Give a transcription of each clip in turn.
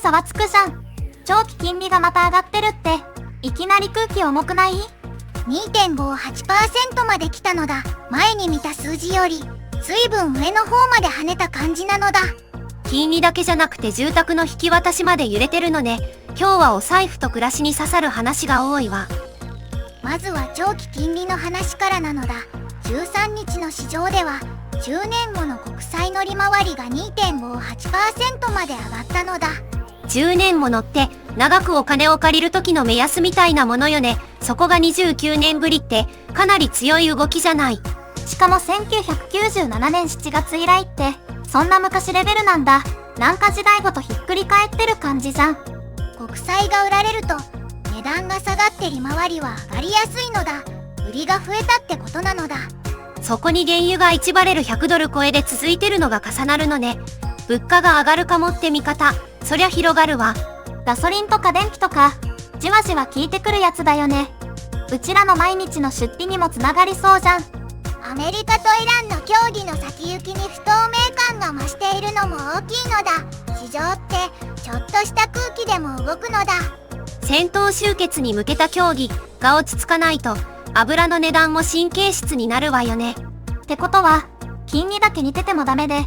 ざわつくじゃん。長期金利がまた上がってるって、いきなり空気重くない？ 2.58% まで来たのだ。前に見た数字より随分上の方まで跳ねた感じなのだ。金利だけじゃなくて住宅の引き渡しまで揺れてるのね。今日はお財布と暮らしに刺さる話が多いわ。まずは長期金利の話からなのだ。13日の市場では10年後の国債の利回りが 2.58% まで上がったのだ。10年ものって長くお金を借りる時の目安みたいなものよね。そこが29年ぶりってかなり強い動きじゃない。しかも1997年7月以来って、そんな昔レベルなんだ。なんか時代ごとひっくり返ってる感じじゃん。国債が売られると値段が下がって利回りは上がりやすいのだ。売りが増えたってことなのだ。そこに原油が1バレル100ドル超えで続いてるのが重なるのね。物価が上がるかもって見方、そりゃ広がるわ。ガソリンとか電気とか、じわじわ効いてくるやつだよね。うちらの毎日の出費にもつながりそうじゃん。アメリカとイランの協議の先行きに不透明感が増しているのも大きいのだ。市場ってちょっとした空気でも動くのだ。戦闘終結に向けた協議が落ち着かないと油の値段も神経質になるわよね。ってことは金利だけ似ててもダメで、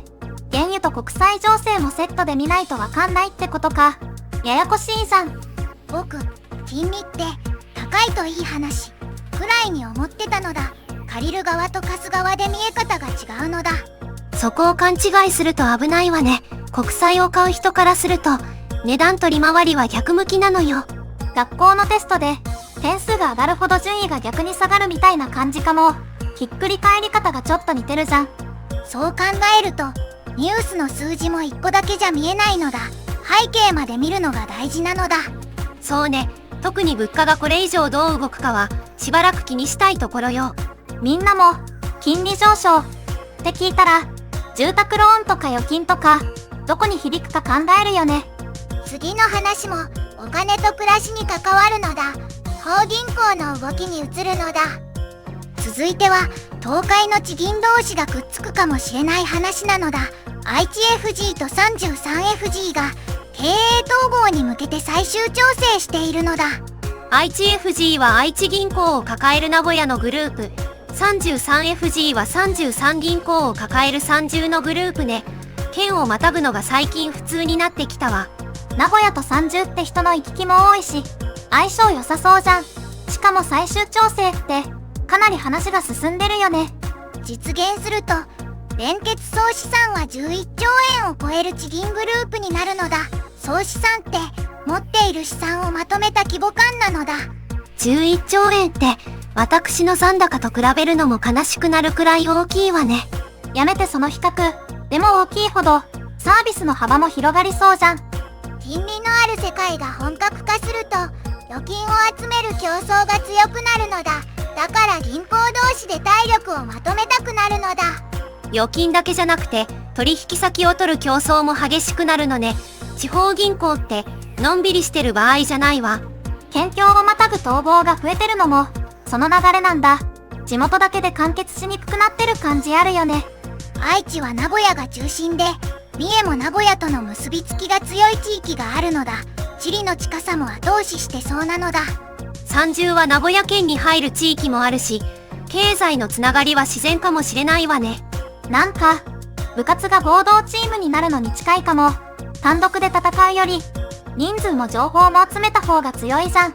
原油と国際情勢もセットで見ないとわかんないってことか。ややこしいじゃん。僕、金利って高いといい話くらいに思ってたのだ。借りる側と貸す側で見え方が違うのだ。そこを勘違いすると危ないわね。国債を買う人からすると値段と利回りは逆向きなのよ。学校のテストで点数が上がるほど順位が逆に下がるみたいな感じかも。ひっくり返り方がちょっと似てるじゃん。そう考えるとニュースの数字も1個だけじゃ見えないのだ。背景まで見るのが大事なのだ。そうね。特に物価がこれ以上どう動くかはしばらく気にしたいところよ。みんなも金利上昇って聞いたら住宅ローンとか預金とかどこに響くか考えるよね。次の話もお金と暮らしに関わるのだ。法銀行の動きに移るのだ。続いては東海の地銀同士がくっつくかもしれない話なのだ。愛知 FG と 33FG が経営統合に向けて最終調整しているのだ。愛知 FG は愛知銀行を抱える名古屋のグループ、33FG は33銀行を抱える30のグループね。県をまたぐのが最近普通になってきたわ。名古屋と30って人の行き来も多いし、相性良さそうじゃん。しかも最終調整ってかなり話が進んでるよね。実現すると連結総資産は11兆円を超える地銀グループになるのだ。総資産って持っている資産をまとめた規模感なのだ。11兆円って私の残高と比べるのも悲しくなるくらい大きいわね。やめてその比較。でも大きいほどサービスの幅も広がりそうじゃん。金利のある世界が本格化すると預金を集める競争が強くなるのだ。だから銀行同士で体力をまとめたくなるのだ。預金だけじゃなくて取引先を取る競争も激しくなるのね。地方銀行ってのんびりしてる場合じゃないわ。県境をまたぐ逃亡が増えてるのもその流れなんだ。地元だけで完結しにくくなってる感じあるよね。愛知は名古屋が中心で、三重も名古屋との結びつきが強い地域があるのだ。地理の近さも後押ししてそうなのだ。30は名古屋県に入る地域もあるし、経済のつながりは自然かもしれないわね。なんか部活が合同チームになるのに近いかも。単独で戦うより人数も情報も集めた方が強いじゃん。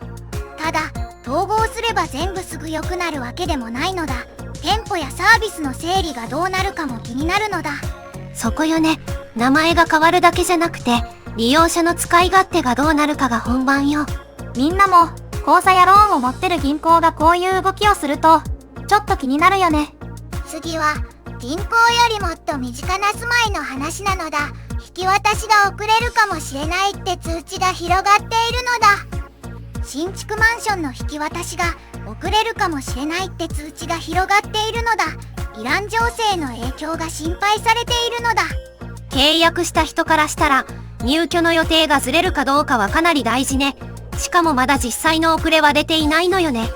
ただ統合すれば全部すぐ良くなるわけでもないのだ。店舗やサービスの整理がどうなるかも気になるのだ。そこよね。名前が変わるだけじゃなくて利用者の使い勝手がどうなるかが本番よ。みんなも口座やローンを持ってる銀行がこういう動きをするとちょっと気になるよね。次は銀行よりもっと身近な住まいの話なのだ。引き渡しが遅れるかもしれないって通知が広がっているのだ。新築マンションの引き渡しが遅れるかもしれないって通知が広がっているのだ。イラン情勢の影響が心配されているのだ。契約した人からしたら入居の予定がずれるかどうかはかなり大事ね。しかもまだ実際の遅れは出ていないのよね。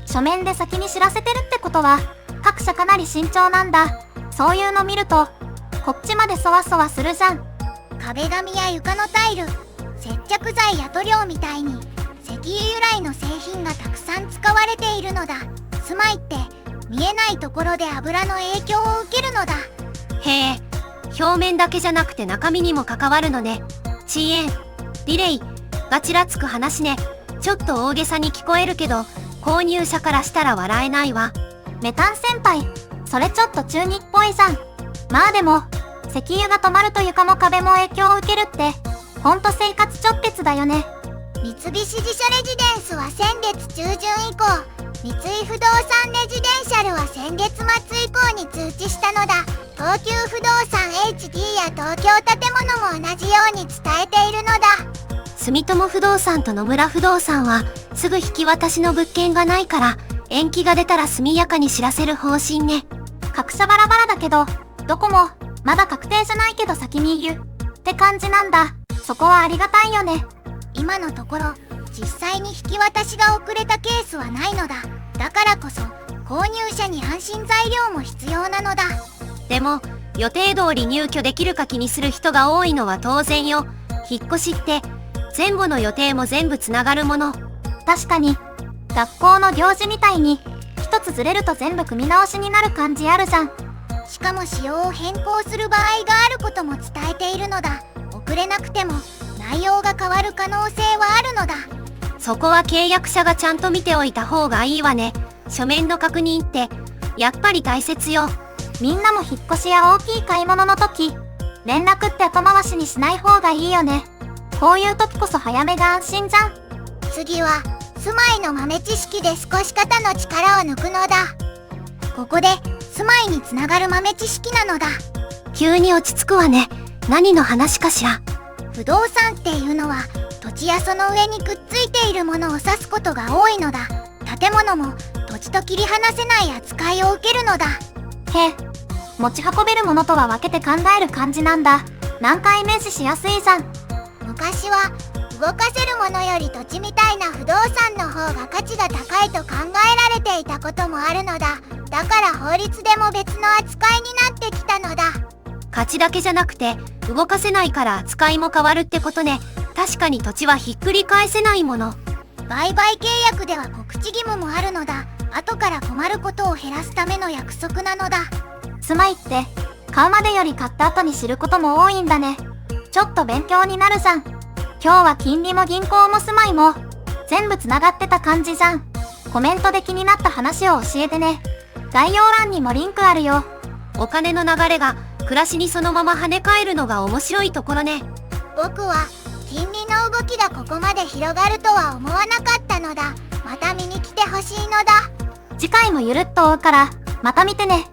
書面で先に知らせてるってことは各社かなり慎重なんだ。そういうの見るとこっちまでそわそわするじゃん。壁紙や床のタイル、接着剤や塗料みたいに石油由来の製品がたくさん使われているのだ。住まいって見えないところで油の影響を受けるのだ。へえ、表面だけじゃなくて中身にも関わるのね。遅延、ディレイがちらつく話ね。ちょっと大げさに聞こえるけど、購入者からしたら笑えないわ。メタン先輩、それちょっと中二っぽいじゃん。まあでも、石油が止まると床も壁も影響を受けるって、ほんと生活直結だよね。三菱地所レジデンスは先月中旬以降、三井不動産レジデンシャルは先月末以降に通知したのだ。東急不動産 HD や東京建物も同じように伝えているのだ。住友不動産と野村不動産はすぐ引き渡しの物件がないから、延期が出たら速やかに知らせる方針ね。各社バラバラだけど、どこもまだ確定じゃないけど先に言うって感じなんだ。そこはありがたいよね。今のところ実際に引き渡しが遅れたケースはないのだ。だからこそ購入者に安心材料も必要なのだ。でも予定通り入居できるか気にする人が多いのは当然よ。引っ越しって前後の予定も全部つながるもの。確かに、学校の行事みたいに一つずれると全部組み直しになる感じあるじゃん。しかも仕様を変更する場合があることも伝えているのだ。遅れなくても内容が変わる可能性はあるのだ。そこは契約者がちゃんと見ておいた方がいいわね。書面の確認ってやっぱり大切よ。みんなも引っ越しや大きい買い物の時、連絡って後回しにしない方がいいよね。こういう時こそ早めが安心じゃん。次は住まいの豆知識で少し肩の力を抜くのだ。ここで住まいにつながる豆知識なのだ。急に落ち着くわね。何の話かしら。不動産っていうのは土地やその上にくっついているものを指すことが多いのだ。建物も土地と切り離せない扱いを受けるのだ。へえ、持ち運べるものとは分けて考える感じなんだ。なんかイメージしやすいじゃん。昔は動かせるものより土地みたいな不動産の方が価値が高いと考えられていたこともあるのだ。だから法律でも別の扱いになってきたのだ。価値だけじゃなくて動かせないから扱いも変わるってことね。確かに土地はひっくり返せないもの。売買契約では告知義務もあるのだ。後から困ることを減らすための約束なのだ。住まいって買うまでより買った後に知ることも多いんだね。ちょっと勉強になるじゃん。今日は金利も銀行も住まいも全部つながってた感じじゃん。コメントで気になった話を教えてね。概要欄にもリンクあるよ。お金の流れが暮らしにそのまま跳ね返るのが面白いところね。僕は金利の動きがここまで広がるとは思わなかったのだ。また見に来てほしいのだ。次回もゆるっと追うからまた見てね。